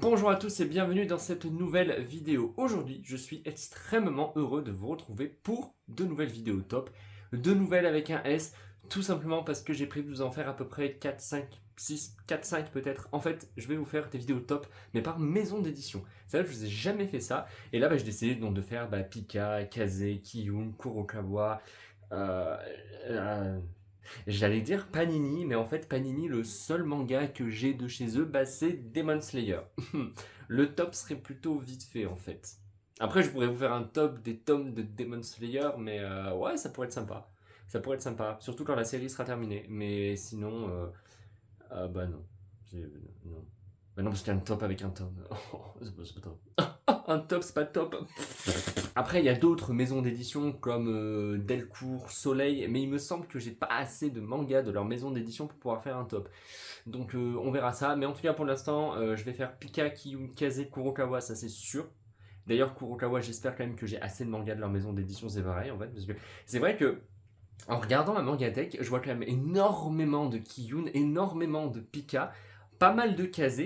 Bonjour à tous et bienvenue dans cette nouvelle vidéo. Aujourd'hui, je suis extrêmement heureux de vous retrouver pour de nouvelles vidéos top. De nouvelles avec un S, tout simplement parce que j'ai prévu de vous en faire à peu près 4, 5, 6, 4, 5 peut-être. En fait, je vais vous faire des vidéos top, mais par maison d'édition. C'est vrai que je vous ai jamais fait ça. Et là, j'ai décidé donc de faire Pika, Kaze, Kiyun, Kurokawa... Euh, euh, J'allais dire Panini, mais en fait Panini, le seul manga que j'ai de chez eux, c'est Demon Slayer. Le top serait plutôt vite fait en fait. Après je pourrais vous faire un top des tomes de Demon Slayer, mais ouais ça pourrait être sympa. Ça pourrait être sympa, surtout quand la série sera terminée. Mais sinon, non. Non. Bah non parce qu'il y a un top avec un tome. C'est pas top. Un top c'est pas top. Après, il y a d'autres maisons d'édition comme Delcourt, Soleil, mais il me semble que j'ai pas assez de mangas de leur maison d'édition pour pouvoir faire un top. Donc on verra ça. Mais en tout cas, pour l'instant, je vais faire Pika, Kiyun, Kaze, Kurokawa, ça c'est sûr. D'ailleurs, Kurokawa, j'espère quand même que j'ai assez de mangas de leur maison d'édition, c'est pareil en fait. Parce que c'est vrai que en regardant ma mangatech, je vois quand même énormément de Kiyun, énormément de Pika, pas mal de Kaze.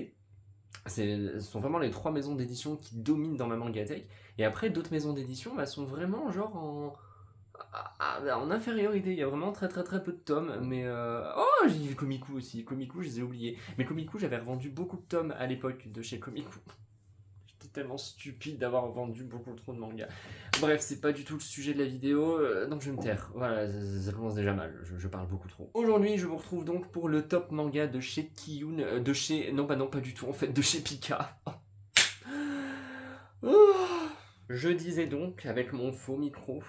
Ce sont vraiment les trois maisons d'édition qui dominent dans ma mangatech. Et après, d'autres maisons d'édition sont vraiment genre en infériorité. Il y a vraiment très très très peu de tomes. Mais oh, j'ai vu Komiku aussi. Komiku, je les ai oubliés. Mais Komiku, j'avais revendu beaucoup de tomes à l'époque de chez Komiku. J'étais tellement stupide d'avoir vendu beaucoup trop de mangas. Bref, c'est pas du tout le sujet de la vidéo, donc je vais me taire. Voilà, ça commence déjà mal, je parle beaucoup trop. Aujourd'hui, je vous retrouve donc pour le top manga de chez Kiyun, de chez... Non, pas du tout, en fait, de chez Pika. Oh. Je disais donc, avec mon faux micro...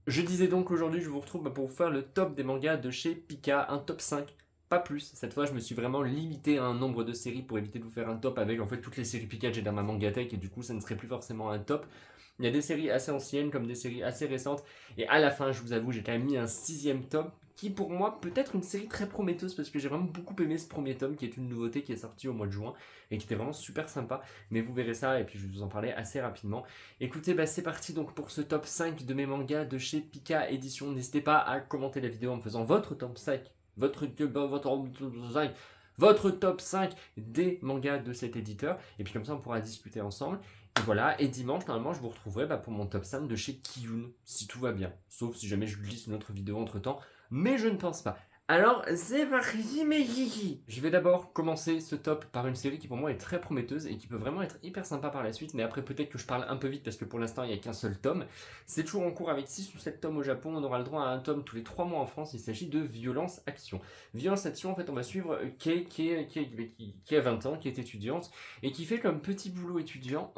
Je disais donc aujourd'hui, je vous retrouve pour vous faire le top des mangas de chez Pika, un top 5. Pas plus, cette fois je me suis vraiment limité à un nombre de séries pour éviter de vous faire un top avec en fait toutes les séries Pika que j'ai dans ma mangatech et du coup ça ne serait plus forcément un top. Il y a des séries assez anciennes comme des séries assez récentes et à la fin je vous avoue j'ai quand même mis un 6ème tome qui pour moi peut être une série très prometteuse parce que j'ai vraiment beaucoup aimé ce premier tome qui est une nouveauté qui est sortie au mois de juin et qui était vraiment super sympa, mais vous verrez ça et puis je vais vous en parler assez rapidement. Écoutez, c'est parti donc pour ce top 5 de mes mangas de chez Pika Édition. N'hésitez pas à commenter la vidéo en me faisant votre top 5, votre top 5 des mangas de cet éditeur. Et puis comme ça, on pourra discuter ensemble. Et voilà, et dimanche, normalement, je vous retrouverai pour mon top 5 de chez Kiyun, si tout va bien. Sauf si jamais je glisse une autre vidéo entre temps, mais je ne pense pas. Alors, c'est parti mes kiki. Je vais d'abord commencer ce top par une série qui pour moi est très prometteuse et qui peut vraiment être hyper sympa par la suite, mais après peut-être que je parle un peu vite parce que pour l'instant il n'y a qu'un seul tome. C'est toujours en cours avec 6 ou 7 tomes au Japon, on aura le droit à un tome tous les 3 mois en France, il s'agit de Violence Action. Violence Action, en fait on va suivre Kei qui a 20 ans, qui est étudiante et qui fait comme petit boulot étudiant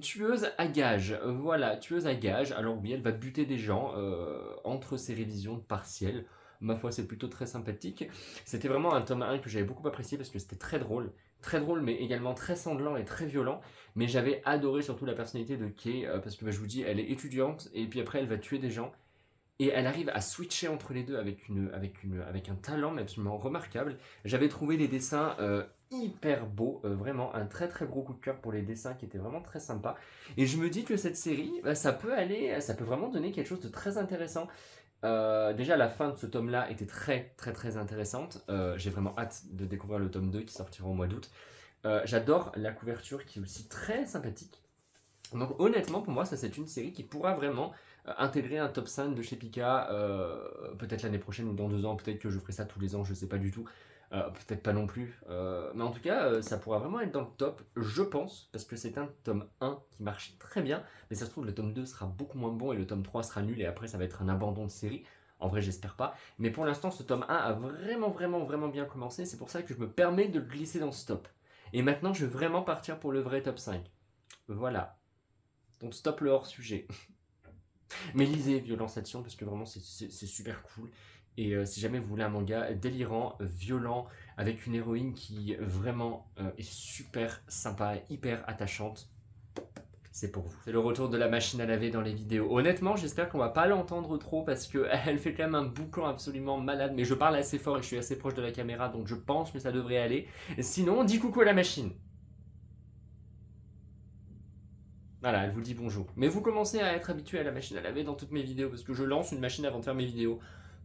tueuse à gages. Voilà, tueuse à gages. Alors oui, elle va buter des gens entre ses révisions partielles. Ma foi, c'est plutôt très sympathique. C'était vraiment un tome 1 que j'avais beaucoup apprécié parce que c'était très drôle. Très drôle, mais également très sanglant et très violent. Mais j'avais adoré surtout la personnalité de Kei parce que je vous dis, elle est étudiante et puis après elle va tuer des gens. Et elle arrive à switcher entre les deux avec un talent absolument remarquable. J'avais trouvé les dessins hyper beaux, vraiment un très très gros coup de cœur pour les dessins qui étaient vraiment très sympas. Et je me dis que cette série, ça peut vraiment donner quelque chose de très intéressant. Déjà la fin de ce tome là était très très très intéressante. J'ai vraiment hâte de découvrir le tome 2 qui sortira au mois d'août. J'adore la couverture qui est aussi très sympathique. Donc honnêtement pour moi ça c'est une série qui pourra vraiment intégrer un top 5 de chez Pika, peut-être l'année prochaine ou dans 2 ans, peut-être que je ferai ça tous les ans, je sais pas du tout, peut-être pas non plus, mais en tout cas ça pourra vraiment être dans le top, je pense, parce que c'est un tome 1 qui marche très bien, mais ça se trouve le tome 2 sera beaucoup moins bon et le tome 3 sera nul et après ça va être un abandon de série. En vrai, j'espère pas. Mais pour l'instant, ce tome 1 a vraiment bien commencé. C'est pour ça que je me permets de le glisser dans ce top. Et maintenant, je vais vraiment partir pour le vrai top 5. Voilà. Donc stop le hors-sujet. Mais lisez Violence Action parce que vraiment c'est super cool. Et si jamais vous voulez un manga délirant, violent, avec une héroïne qui vraiment est super sympa, hyper attachante, c'est pour vous. C'est le retour de la machine à laver dans les vidéos. Honnêtement, j'espère qu'on va pas l'entendre trop parce qu'elle fait quand même un boucan absolument malade. Mais je parle assez fort et je suis assez proche de la caméra, donc je pense que ça devrait aller. Sinon, dis coucou à la machine. Voilà, elle vous dit bonjour. Mais vous commencez à être habitué à la machine à laver dans toutes mes vidéos, parce que je lance une machine avant de faire mes vidéos.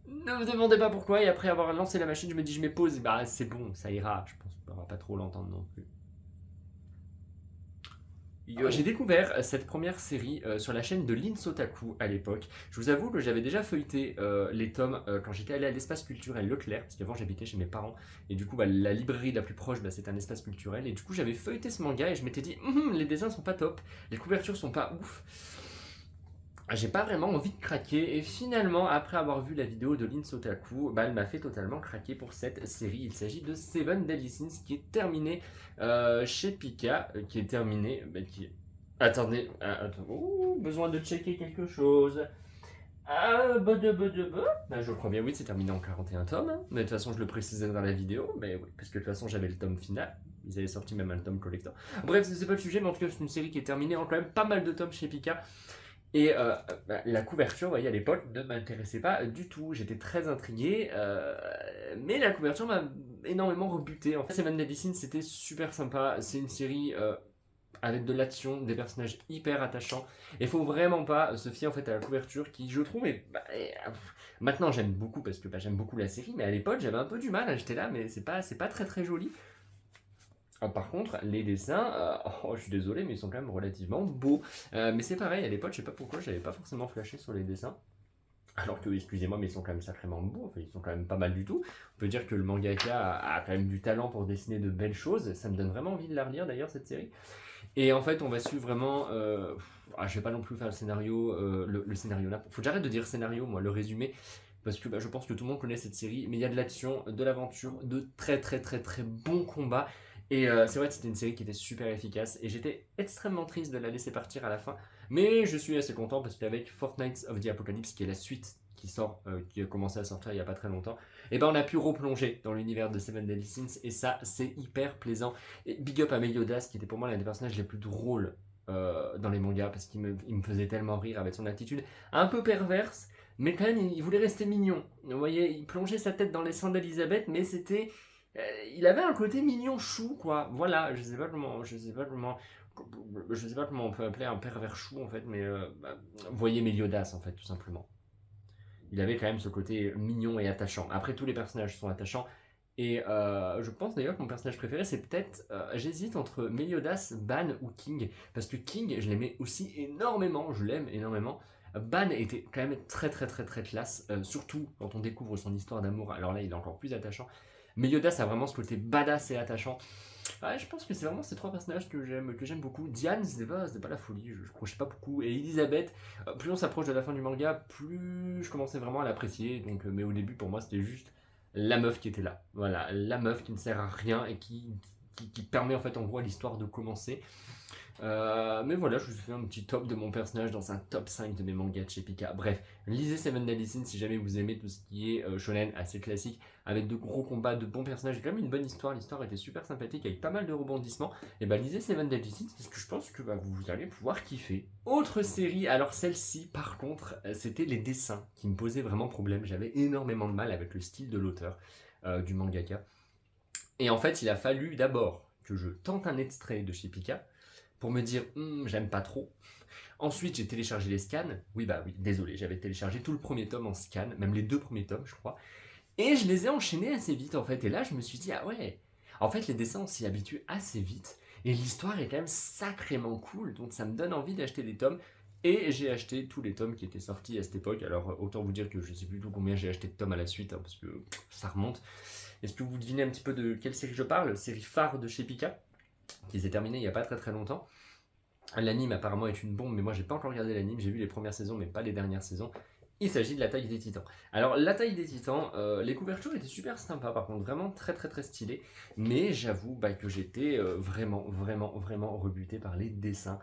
Ne me demandez pas pourquoi, et après avoir lancé la machine, je me dis je mets pause, et bah c'est bon, ça ira, je pense qu'on va pas trop l'entendre non plus. J'ai découvert cette première série sur la chaîne de Linsotaku à l'époque. Je vous avoue que j'avais déjà feuilleté les tomes quand j'étais allé à l'espace culturel Leclerc, parce qu'avant j'habitais chez mes parents, et du coup bah, la librairie la plus proche c'était un espace culturel, et du coup j'avais feuilleté ce manga et je m'étais dit les dessins sont pas top, les couvertures sont pas ouf. J'ai pas vraiment envie de craquer, et finalement, après avoir vu la vidéo de Linsotaku, bah, elle m'a fait totalement craquer pour cette série. Il s'agit de Seven Deadly Sins qui est terminé chez Pika, qui est terminé. Attendez, besoin de checker quelque chose. Je crois bien, oui, c'est terminé en 41 tomes, hein. Mais de toute façon, je le précisais dans la vidéo, mais oui, parce que de toute façon, j'avais le tome final. Ils avaient sorti même un tome collector. Bref, c'est pas le sujet, mais en tout cas, c'est une série qui est terminée en quand même pas mal de tomes chez Pika. Et la couverture, vous voyez, à l'époque, ne m'intéressait pas du tout. J'étais très intrigué, mais la couverture m'a énormément rebuté. En fait, Seven Deadly Sins, c'était super sympa. C'est une série avec de l'action, des personnages hyper attachants. Et il faut vraiment pas se fier en fait à la couverture qui, je trouve, maintenant j'aime beaucoup parce que j'aime beaucoup la série, mais à l'époque j'avais un peu du mal. J'étais là, mais c'est pas très très joli. Par contre, les dessins, je suis désolé, mais ils sont quand même relativement beaux. Mais c'est pareil, à l'époque, je sais pas pourquoi, j'avais pas forcément flashé sur les dessins. Alors que, excusez-moi, mais ils sont quand même sacrément beaux, enfin, ils sont quand même pas mal du tout. On peut dire que le mangaka a quand même du talent pour dessiner de belles choses. Ça me donne vraiment envie de la relire d'ailleurs, cette série. Et en fait, on va suivre vraiment. Je vais pas non plus faire le scénario, le scénario là. Faut que j'arrête de dire scénario, moi, le résumé. Parce que je pense que tout le monde connaît cette série, mais il y a de l'action, de l'aventure, de très très très très bons combats. Et c'est vrai que c'était une série qui était super efficace. Et j'étais extrêmement triste de la laisser partir à la fin. Mais je suis assez content parce qu'avec Fortnite of the Apocalypse, qui est la suite qui sort, qui a commencé à sortir il y a pas très longtemps, et ben on a pu replonger dans l'univers de Seven Deadly Sins. Et ça, c'est hyper plaisant. Et big up à Meliodas, qui était pour moi l'un des personnages les plus drôles dans les mangas, parce il me faisait tellement rire avec son attitude un peu perverse. Mais quand même, il voulait rester mignon. Vous voyez, il plongeait sa tête dans les seins d'Elisabeth, mais c'était il avait un côté mignon chou, quoi. Voilà, je sais pas comment on peut appeler un pervers chou, en fait, mais vous voyez Meliodas, en fait, tout simplement. Il avait quand même ce côté mignon et attachant. Après, tous les personnages sont attachants. Et je pense d'ailleurs que mon personnage préféré, c'est peut-être. J'hésite entre Meliodas, Ban ou King. Parce que King, je l'aimais aussi énormément. Je l'aime énormément. Ban était quand même très très très très classe. Surtout quand on découvre son histoire d'amour. Alors là, il est encore plus attachant. Meliodas a vraiment ce côté badass et attachant. Ouais, je pense que c'est vraiment ces trois personnages que j'aime beaucoup. Diane, c'était pas la folie, je crochais pas beaucoup. Et Elisabeth, plus on s'approche de la fin du manga, plus je commençais vraiment à l'apprécier. Donc, mais au début, pour moi, c'était juste la meuf qui était là. Voilà, la meuf qui ne sert à rien et qui permet en fait en gros à l'histoire de commencer. Mais voilà, je vous ai fait un petit top de mon personnage dans un top 5 de mes mangas de chez Pika. Bref, lisez Seven Deadly Sins si jamais vous aimez tout ce qui est shonen assez classique, avec de gros combats, de bons personnages, et quand même une bonne histoire. L'histoire était super sympathique avec pas mal de rebondissements. Et bah lisez Seven Deadly Sins parce que je pense que vous allez pouvoir kiffer. Autre série, alors celle-ci par contre, c'était les dessins qui me posaient vraiment problème. J'avais énormément de mal avec le style de l'auteur, du mangaka. Et en fait, il a fallu d'abord que je tente un extrait de chez Pika pour me dire j'aime pas trop. Ensuite, j'ai téléchargé les scans. Oui, désolé, j'avais téléchargé tout le premier tome en scan, même les deux premiers tomes, je crois. Et je les ai enchaînés assez vite en fait. Et là, je me suis dit, ah ouais, en fait, les dessins, on s'y habitue assez vite. Et l'histoire est quand même sacrément cool. Donc, ça me donne envie d'acheter des tomes. Et j'ai acheté tous les tomes qui étaient sortis à cette époque. Alors, autant vous dire que je sais plus tout combien j'ai acheté de tomes à la suite, hein, parce que ça remonte. Est-ce que vous devinez un petit peu de quelle série je parle? Série phare de chez Pika, qui s'est terminée il n'y a pas très très longtemps. L'anime apparemment est une bombe, mais moi j'ai pas encore regardé l'anime, j'ai vu les premières saisons mais pas les dernières saisons. Il s'agit de La Taille des Titans. Alors La Taille des Titans, les couvertures étaient super sympas par contre, vraiment très très très stylées, mais j'avoue que j'étais vraiment rebuté par les dessins.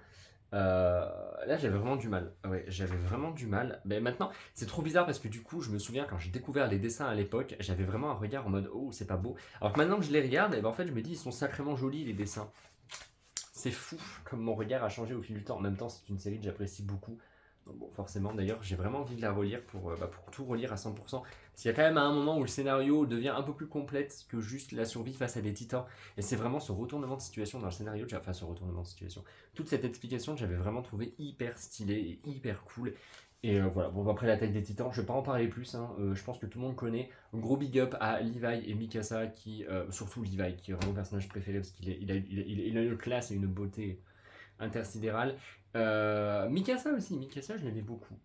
Là j'avais vraiment du mal, ouais j'avais vraiment du mal. Mais maintenant c'est trop bizarre parce que du coup je me souviens quand j'ai découvert les dessins à l'époque, j'avais vraiment un regard en mode oh c'est pas beau. Alors que maintenant que je les regarde, en fait je me dis ils sont sacrément jolis les dessins. C'est fou comme mon regard a changé au fil du temps. En même temps, c'est une série que j'apprécie beaucoup. Donc bon, forcément, d'ailleurs, j'ai vraiment envie de la relire pour tout relire à 100%. Parce qu'il y a quand même un moment où le scénario devient un peu plus complexe que juste la survie face à des titans. Et c'est vraiment ce retournement de situation dans le scénario, enfin ce retournement de situation. Toute cette explication que j'avais vraiment trouvé hyper stylée et hyper cool. Et voilà, bon après l'attaque des titans, je vais pas en parler plus, hein. Je pense que tout le monde connaît. Gros big up à Levi et Mikasa, qui, surtout Levi, qui est vraiment mon personnage préféré parce qu'il a une classe et une beauté intersidérale. Mikasa aussi, Mikasa je l'aimais beaucoup.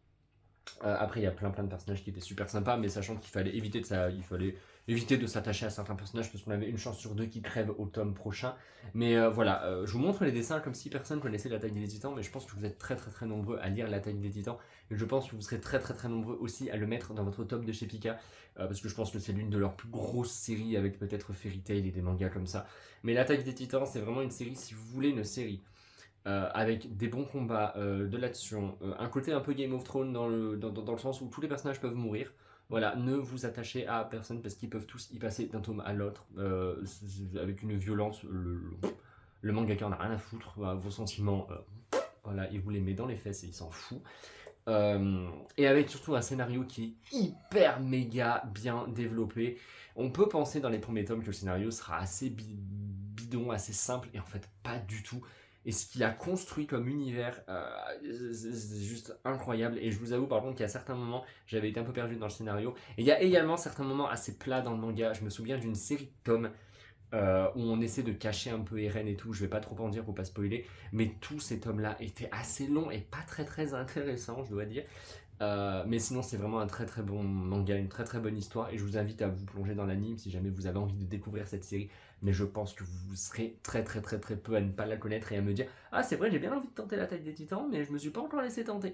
Après, il y a plein de personnages qui étaient super sympas, mais sachant qu'il fallait éviter de s'attacher à certains personnages parce qu'on avait une chance sur deux qui crèvent au tome prochain. Mais voilà, je vous montre les dessins comme si personne connaissait l'attaque des titans, mais je pense que vous êtes très nombreux à lire l'attaque des titans. Et je pense que vous serez très nombreux aussi à le mettre dans votre top de chez Pika, parce que je pense que c'est l'une de leurs plus grosses séries avec peut-être Fairy Tail et des mangas comme ça. Mais l'attaque des titans, c'est vraiment une série, si vous voulez une série avec des bons combats, de l'action, un côté un peu Game of Thrones dans le sens où tous les personnages peuvent mourir. Voilà, ne vous attachez à personne parce qu'ils peuvent tous y passer d'un tome à l'autre avec une violence. Le mangaka en a rien à foutre, voilà, vos sentiments, voilà, il vous les met dans les fesses et il s'en fout. Et avec surtout un scénario qui est hyper méga bien développé. On peut penser dans les premiers tomes que le scénario sera assez bidon, assez simple, et en fait pas du tout. Et ce qu'il a construit comme univers, c'est juste incroyable. Et je vous avoue par contre qu'il y a certains moments, j'avais été un peu perdu dans le scénario. Et il y a également certains moments assez plats dans le manga. Je me souviens d'une série de tomes où on essaie de cacher un peu Eren et tout. Je vais pas trop en dire pour pas spoiler. Mais tous ces tomes-là étaient assez longs et pas très intéressants, je dois dire. Mais sinon c'est vraiment un très bon manga, une très bonne histoire, et je vous invite à vous plonger dans l'anime si jamais vous avez envie de découvrir cette série. Mais je pense que vous serez très peu à ne pas la connaître et à me dire ah c'est vrai, j'ai bien envie de tenter l'attaque des titans mais je me suis pas encore laissé tenter.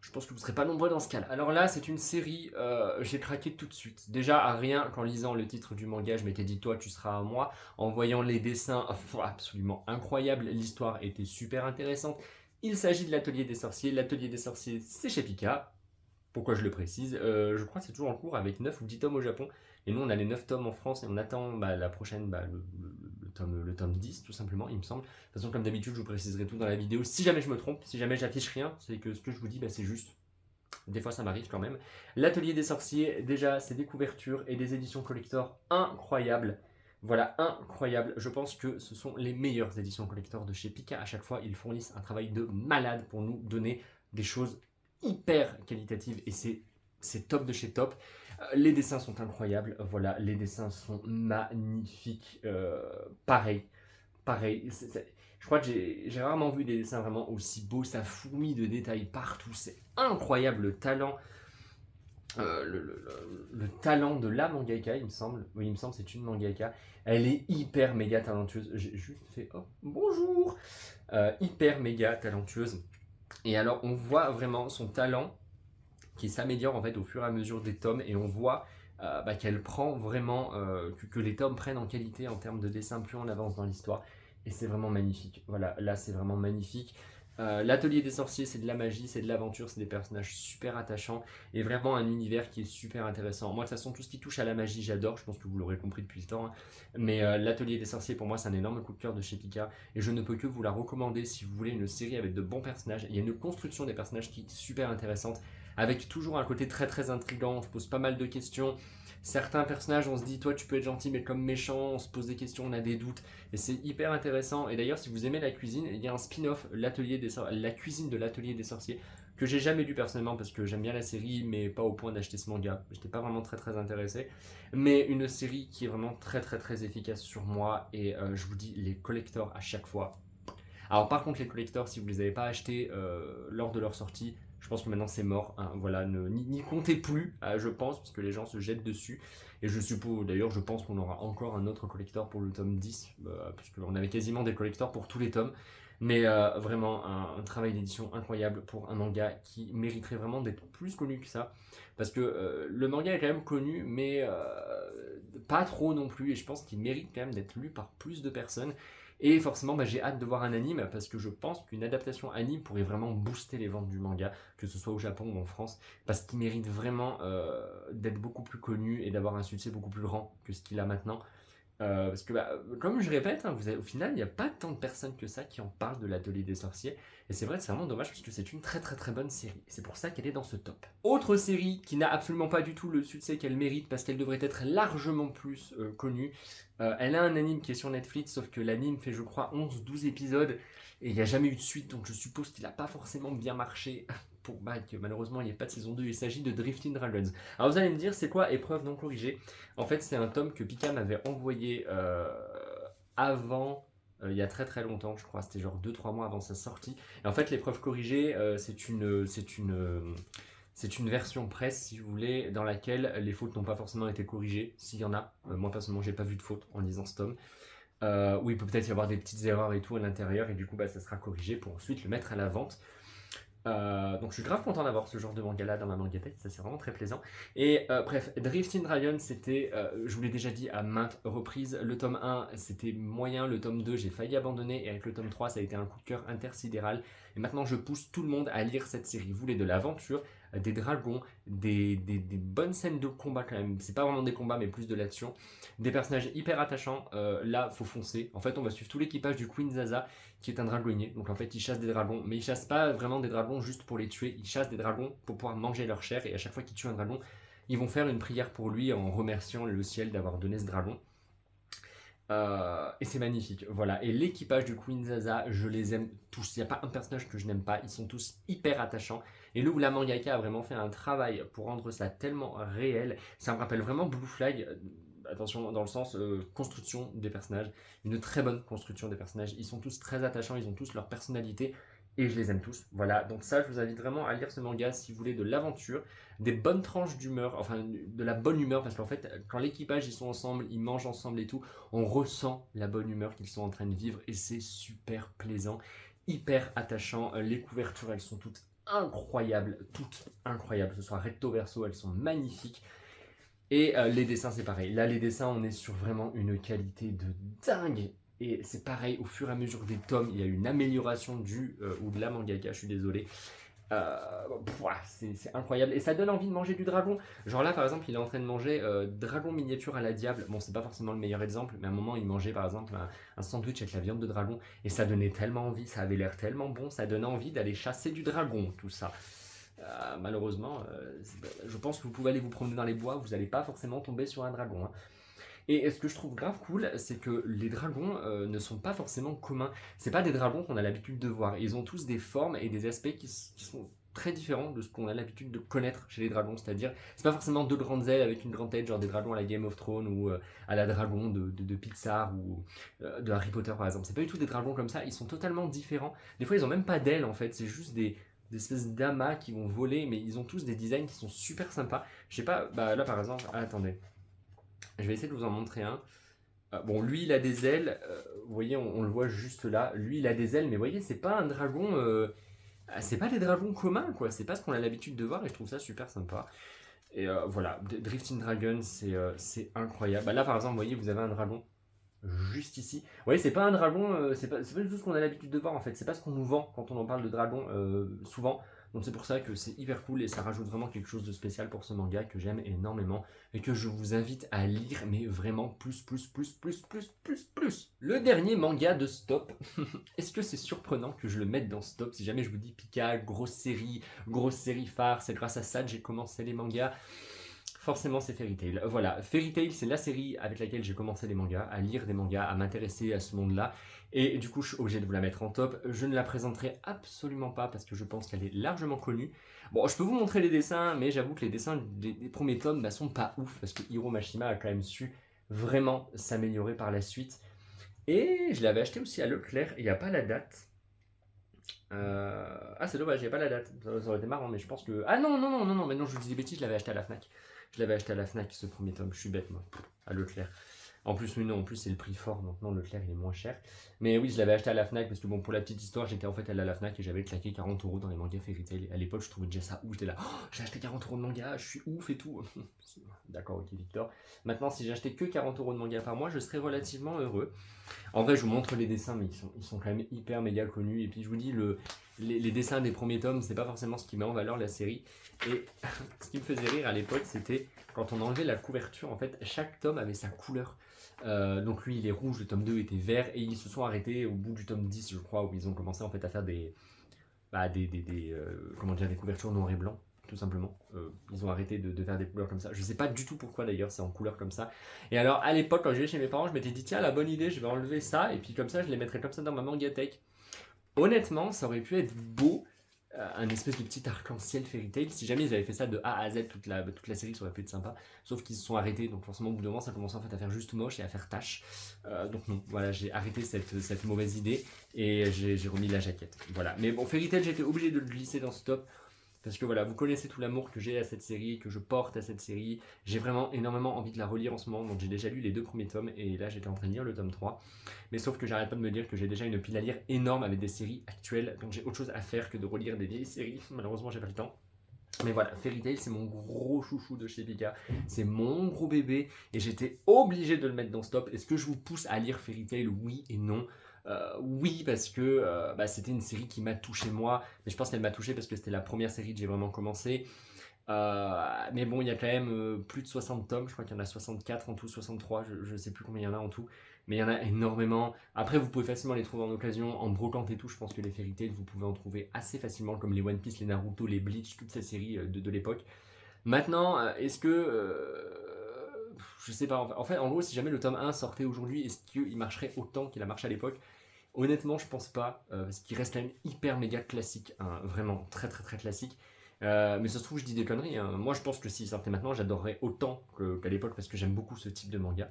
Je pense que vous serez pas nombreux dans ce cas-là. Alors là c'est une série, j'ai craqué tout de suite. Déjà à rien qu'en lisant le titre du manga je m'étais dit toi tu seras à moi. En voyant les dessins absolument incroyables, l'histoire était super intéressante. Il s'agit de l'Atelier des Sorciers. L'Atelier des Sorciers, c'est chez Pika. Pourquoi je le précise? Je crois que c'est toujours en cours avec 9 ou 10 tomes au Japon. Et nous, on a les 9 tomes en France et on attend la prochaine, le tome 10, tout simplement, il me semble. De toute façon, comme d'habitude, je vous préciserai tout dans la vidéo. Si jamais je me trompe, si jamais j'affiche rien, c'est que ce que je vous dis, c'est juste. Des fois, ça m'arrive quand même. L'Atelier des Sorciers, déjà, c'est des couvertures et des éditions collector incroyables. Voilà, incroyable. Je pense que ce sont les meilleures éditions collector de chez Pika. À chaque fois, ils fournissent un travail de malade pour nous donner des choses hyper qualitatives et c'est top de chez top. Les dessins sont incroyables. Voilà, les dessins sont magnifiques. Pareil. Je crois que j'ai rarement vu des dessins vraiment aussi beaux. Ça fourmille de détails partout. C'est incroyable le talent. Le talent de la mangaka, il me semble. Oui, il me semble c'est une mangaka. Elle est hyper méga talentueuse. J'ai juste fait oh bonjour. Hyper méga talentueuse. Et alors on voit vraiment son talent qui s'améliore en fait au fur et à mesure des tomes, et on voit qu'elle prend vraiment, que les tomes prennent en qualité en termes de dessin plus on avance dans l'histoire, et c'est vraiment magnifique. Voilà, là c'est vraiment magnifique. L'Atelier des Sorciers, c'est de la magie, c'est de l'aventure, c'est des personnages super attachants et vraiment un univers qui est super intéressant. Moi de toute façon tout ce qui touche à la magie j'adore, je pense que vous l'aurez compris depuis le temps, hein. Mais l'Atelier des Sorciers pour moi c'est un énorme coup de cœur de chez Pika et je ne peux que vous la recommander si vous voulez une série avec de bons personnages. Il y a une construction des personnages qui est super intéressante, avec toujours un côté très intriguant. On se pose pas mal de questions. Certains personnages, on se dit, toi tu peux être gentil, mais comme méchant, on se pose des questions, on a des doutes. Et c'est hyper intéressant. Et d'ailleurs, si vous aimez la cuisine, il y a un spin-off, la cuisine de l'Atelier des Sorciers, que j'ai jamais lu personnellement parce que j'aime bien la série, mais pas au point d'acheter ce manga. J'étais pas vraiment très intéressé. Mais une série qui est vraiment très efficace sur moi. Et je vous dis, les collectors à chaque fois. Alors par contre, les collectors, si vous les avez pas achetés lors de leur sortie, je pense que maintenant c'est mort, hein. Voilà, n'y comptez plus, je pense, parce que les gens se jettent dessus. Et je suppose, d'ailleurs, je pense qu'on aura encore un autre collector pour le tome 10, parce qu'on avait quasiment des collectors pour tous les tomes. Mais vraiment, un travail d'édition incroyable pour un manga qui mériterait vraiment d'être plus connu que ça. Parce que le manga est quand même connu, mais pas trop non plus. Et je pense qu'il mérite quand même d'être lu par plus de personnes. Et forcément, j'ai hâte de voir un anime parce que je pense qu'une adaptation anime pourrait vraiment booster les ventes du manga, que ce soit au Japon ou en France, parce qu'il mérite vraiment d'être beaucoup plus connu et d'avoir un succès beaucoup plus grand que ce qu'il a maintenant. Parce que, comme je répète, hein, au final, il n'y a pas tant de personnes que ça qui en parlent de l'Atelier des Sorciers. Et c'est vrai que c'est vraiment dommage parce que c'est une très bonne série. C'est pour ça qu'elle est dans ce top. Autre série qui n'a absolument pas du tout le succès qu'elle mérite parce qu'elle devrait être largement plus connue. Elle a un anime qui est sur Netflix, sauf que l'anime fait, je crois, 11-12 épisodes. Et il n'y a jamais eu de suite, donc je suppose qu'il n'a pas forcément bien marché pour que malheureusement il n'y ait pas de saison 2, il s'agit de Drifting Dragons. Alors vous allez me dire, c'est quoi épreuve non corrigée? En fait, c'est un tome que Pika m'avait envoyé avant, il y a très très longtemps, je crois, c'était genre 2-3 mois avant sa sortie. Et en fait, l'épreuve corrigée, c'est une version presse, si vous voulez, dans laquelle les fautes n'ont pas forcément été corrigées, s'il y en a. Moi, personnellement, j'ai pas vu de faute en lisant ce tome. Où il peut peut-être y avoir des petites erreurs et tout à l'intérieur, et du coup, ça sera corrigé pour ensuite le mettre à la vente. Donc je suis grave content d'avoir ce genre de manga là dans ma mangatech, ça c'est vraiment très plaisant. Et bref, Drifting Dragon, c'était, je vous l'ai déjà dit à maintes reprises, le tome 1 c'était moyen, le tome 2 j'ai failli abandonner, et avec le tome 3 ça a été un coup de cœur intersidéral. Et maintenant je pousse tout le monde à lire cette série. Vous voulez de l'aventure, des dragons, des bonnes scènes de combat quand même, c'est pas vraiment des combats mais plus de l'action, des personnages hyper attachants, là faut foncer. En fait on va suivre tout l'équipage du Queen Zaza qui est un dragonnier, donc en fait il chasse des dragons, mais il chasse pas vraiment des dragons juste pour les tuer, il chasse des dragons pour pouvoir manger leur chair, et à chaque fois qu'il tue un dragon, ils vont faire une prière pour lui en remerciant le ciel d'avoir donné ce dragon. Et c'est magnifique, voilà. Et l'équipage du Queen Zaza, je les aime tous. Il n'y a pas un personnage que je n'aime pas. Ils sont tous hyper attachants. Et là où la mangaka a vraiment fait un travail pour rendre ça tellement réel, ça me rappelle vraiment Blue Flag. Attention, dans le sens construction des personnages. Une très bonne construction des personnages. Ils sont tous très attachants, ils ont tous leur personnalité. Et je les aime tous. Voilà, donc ça, je vous invite vraiment à lire ce manga si vous voulez de l'aventure, des bonnes tranches d'humeur, enfin de la bonne humeur, parce qu'en fait, quand l'équipage ils sont ensemble, ils mangent ensemble et tout, on ressent la bonne humeur qu'ils sont en train de vivre, et c'est super plaisant, hyper attachant. Les couvertures, elles sont toutes incroyables, que ce soit recto verso, elles sont magnifiques. Et les dessins, c'est pareil. Là, les dessins, on est sur vraiment une qualité de dingue. Et c'est pareil, au fur et à mesure des tomes, il y a une amélioration ou de la mangaka, je suis désolé. C'est incroyable. Et ça donne envie de manger du dragon. Genre là, par exemple, il est en train de manger dragon miniature à la diable. Bon, c'est pas forcément le meilleur exemple, mais à un moment, il mangeait par exemple un sandwich avec la viande de dragon. Et ça donnait tellement envie, ça avait l'air tellement bon, ça donnait envie d'aller chasser du dragon, tout ça. Malheureusement, je pense que vous pouvez aller vous promener dans les bois, vous n'allez pas forcément tomber sur un dragon. Hein. Et ce que je trouve grave cool, c'est que les dragons ne sont pas forcément communs. C'est pas des dragons qu'on a l'habitude de voir. Ils ont tous des formes et des aspects qui sont très différents de ce qu'on a l'habitude de connaître chez les dragons. C'est-à-dire, c'est pas forcément deux grandes ailes avec une grande tête, genre des dragons à la Game of Thrones ou à la dragon de Pixar ou de Harry Potter par exemple. C'est pas du tout des dragons comme ça, ils sont totalement différents. Des fois, ils ont même pas d'ailes en fait, c'est juste des espèces d'amas qui vont voler, mais ils ont tous des designs qui sont super sympas. Je sais pas, bah là par exemple, attendez. Je vais essayer de vous en montrer un. Bon, lui, il a des ailes. Vous voyez, on le voit juste là. Lui, il a des ailes, mais vous voyez, c'est pas un dragon. C'est pas des dragons communs, quoi. C'est pas ce qu'on a l'habitude de voir, et je trouve ça super sympa. Et voilà, Drifting Dragon, c'est incroyable. Bah, là, par exemple, vous voyez, vous avez un dragon juste ici. Vous voyez, c'est pas un dragon. C'est pas du tout ce qu'on a l'habitude de voir, en fait. C'est pas ce qu'on nous vend quand on en parle de dragon souvent. Donc c'est pour ça que c'est hyper cool et ça rajoute vraiment quelque chose de spécial pour ce manga que j'aime énormément et que je vous invite à lire, mais vraiment plus. Le dernier manga de Stop, est-ce que c'est surprenant que je le mette dans Stop? Si jamais je vous dis Pika, grosse série phare, c'est grâce à ça que j'ai commencé les mangas. Forcément, c'est Fairy Tail. Voilà, Fairy Tail, c'est la série avec laquelle j'ai commencé les mangas, à lire des mangas, à m'intéresser à ce monde-là. Et du coup, je suis obligé de vous la mettre en top. Je ne la présenterai absolument pas parce que je pense qu'elle est largement connue. Bon, je peux vous montrer les dessins, mais j'avoue que les dessins des premiers tomes sont pas ouf parce que Hiro Mashima a quand même su vraiment s'améliorer par la suite. Et je l'avais acheté aussi à Leclerc, il n'y a pas la date. Ah, c'est dommage, il n'y a pas la date. Ça aurait été marrant, mais je pense que. Ah non, mais non, je vous dis des bêtises, je l'avais acheté à la Fnac. Je l'avais acheté à la Fnac ce premier tome, je suis bête moi, à Leclerc. En plus, non, en plus c'est le prix fort, donc non, Leclerc il est moins cher. Mais oui, je l'avais acheté à la Fnac parce que bon, pour la petite histoire, j'étais en fait allé à la Fnac et j'avais claqué 40€ dans les mangas Fairy Tail. À l'époque, je trouvais déjà ça ouf, j'étais là, oh, j'ai acheté 40€ de manga, je suis ouf et tout. D'accord, ok, Victor. Maintenant, si j'achetais que 40€ de manga par mois, je serais relativement heureux. En vrai, je vous montre les dessins, mais ils sont quand même hyper méga connus. Et puis, je vous dis, les dessins des premiers tomes, c'est pas forcément ce qui met en valeur la série. Et ce qui me faisait rire à l'époque, c'était quand on enlevait la couverture, en fait, chaque tome avait sa couleur. Donc lui il est rouge, le tome 2 était vert, et ils se sont arrêtés au bout du tome 10 je crois, où ils ont commencé en fait à faire des couvertures noir et blanc, tout simplement. Ils ont arrêté de faire des couleurs comme ça. Je sais pas du tout pourquoi d'ailleurs c'est en couleur comme ça. Et alors à l'époque quand j'allais chez mes parents, je m'étais dit tiens la bonne idée, je vais enlever ça, et puis comme ça je les mettrai comme ça dans ma mangatech. Honnêtement ça aurait pu être beau. un espèce de petit arc-en-ciel Fairy Tail. Si jamais ils avaient fait ça de A à Z, toute la série, ça aurait pu être sympa. Sauf qu'ils se sont arrêtés, donc forcément au bout d'un moment ça commence en fait à faire juste moche et à faire tâche. Donc non, voilà, j'ai arrêté cette mauvaise idée et j'ai remis la jaquette. Voilà, mais bon, Fairy Tail, j'étais obligé de le glisser dans ce top. Parce que voilà, vous connaissez tout l'amour que j'ai à cette série, que je porte à cette série. J'ai vraiment énormément envie de la relire en ce moment. Donc j'ai déjà lu les 2 premiers tomes et là j'étais en train de lire le tome 3. Mais sauf que j'arrête pas de me dire que j'ai déjà une pile à lire énorme avec des séries actuelles. Donc j'ai autre chose à faire que de relire des vieilles séries. Malheureusement j'ai pas le temps. Mais voilà, Fairy Tail, c'est mon gros chouchou de chez Pika. C'est mon gros bébé et j'étais obligé de le mettre dans ce top. Est-ce que je vous pousse à lire Fairy Tail? Oui et non. Oui, parce que c'était une série qui m'a touché moi, mais je pense qu'elle m'a touché parce que c'était la première série que j'ai vraiment commencé. Mais bon, il y a quand même plus de 60 tomes, je crois qu'il y en a 64 en tout, 63, je ne sais plus combien il y en a en tout, mais il y en a énormément. Après, vous pouvez facilement les trouver en occasion, en brocante et tout. Je pense que les Fairy Tail, vous pouvez en trouver assez facilement, comme les One Piece, les Naruto, les Bleach, toutes ces séries de l'époque. Maintenant, est-ce que. Je sais pas, en fait, en gros, si jamais le tome 1 sortait aujourd'hui, est-ce qu'il marcherait autant qu'il a marché à l'époque? Honnêtement, je pense pas, parce qu'il reste quand même hyper méga classique, hein, vraiment très très très classique. Mais ça se trouve, je dis des conneries, hein. Moi, je pense que s'il sortait maintenant, j'adorerais autant qu'à l'époque parce que j'aime beaucoup ce type de manga.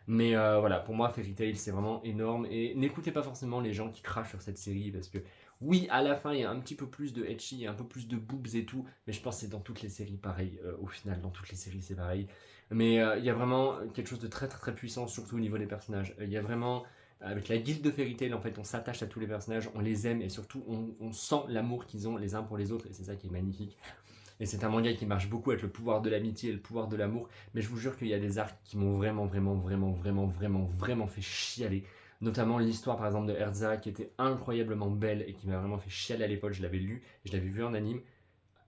Mais voilà, pour moi, Fairy Tail, c'est vraiment énorme. Et n'écoutez pas forcément les gens qui crachent sur cette série parce que, oui, à la fin, il y a un petit peu plus de ecchi, un peu plus de boobs et tout. Mais je pense que c'est dans toutes les séries pareil. Au final, dans toutes les séries, c'est pareil. Mais il y a vraiment quelque chose de très très très puissant, surtout au niveau des personnages. Il y a vraiment. Avec la guilde de Fairy Tail, en fait, on s'attache à tous les personnages, on les aime et surtout on sent l'amour qu'ils ont les uns pour les autres et c'est ça qui est magnifique. Et c'est un manga qui marche beaucoup avec le pouvoir de l'amitié et le pouvoir de l'amour, mais je vous jure qu'il y a des arcs qui m'ont vraiment fait chialer. Notamment l'histoire par exemple de Erza qui était incroyablement belle et qui m'a vraiment fait chialer à l'époque, je l'avais lu, je l'avais vu en anime.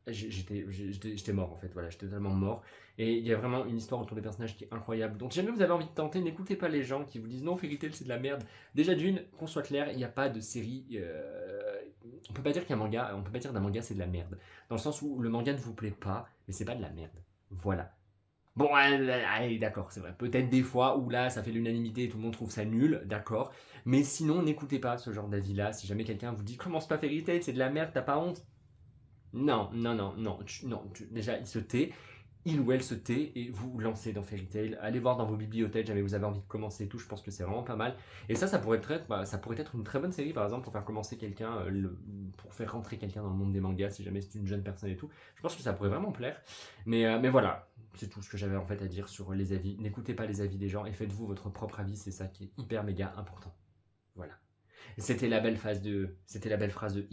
J'étais mort en fait, voilà, j'étais totalement mort. Et il y a vraiment une histoire autour des personnages qui est incroyable. Donc si jamais vous avez envie de tenter, n'écoutez pas les gens qui vous disent non, Fairy Tail c'est de la merde. Déjà d'une, qu'on soit clair, il n'y a pas de série. On peut pas dire qu'un manga, on peut pas dire d'un manga c'est de la merde. Dans le sens où le manga ne vous plaît pas, mais c'est pas de la merde. Voilà. Bon, allez, d'accord, c'est vrai. Peut-être des fois où là, ça fait l'unanimité et tout le monde trouve ça nul, d'accord. Mais sinon, n'écoutez pas ce genre d'avis-là. Si jamais quelqu'un vous dit commence pas Fairy Tail, c'est de la merde, t'as pas honte. Non, non, non, non, déjà il se tait, il ou elle se tait et vous vous lancez dans Fairy Tail. Allez voir dans vos bibliothèques, jamais vous avez envie de commencer et tout, je pense que c'est vraiment pas mal. Et ça pourrait être une très bonne série par exemple pour faire commencer quelqu'un, pour faire rentrer quelqu'un dans le monde des mangas si jamais c'est une jeune personne et tout. Je pense que ça pourrait vraiment plaire. Mais voilà, c'est tout ce que j'avais en fait à dire sur les avis. N'écoutez pas les avis des gens et faites-vous votre propre avis, c'est ça qui est hyper méga important. Voilà. C'était la belle phrase de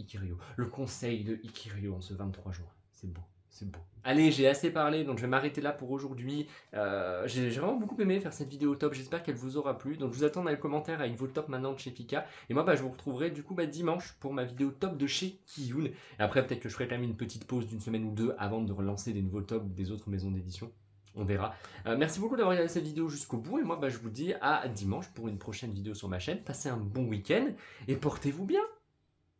Ikiryo. Le conseil de Ikiryo en ce 23 juin. C'est beau, c'est beau. Allez, j'ai assez parlé, donc je vais m'arrêter là pour aujourd'hui. J'ai vraiment beaucoup aimé faire cette vidéo top, j'espère qu'elle vous aura plu. Donc je vous attends dans les commentaires avec vos tops maintenant de chez Pika. Et moi, je vous retrouverai du coup dimanche pour ma vidéo top de chez Kiyun. Et après, peut-être que je ferai quand même une petite pause d'une semaine ou deux avant de relancer des nouveaux tops des autres maisons d'édition. On verra. Merci beaucoup d'avoir regardé cette vidéo jusqu'au bout. Et moi, je vous dis à dimanche pour une prochaine vidéo sur ma chaîne. Passez un bon week-end et portez-vous bien.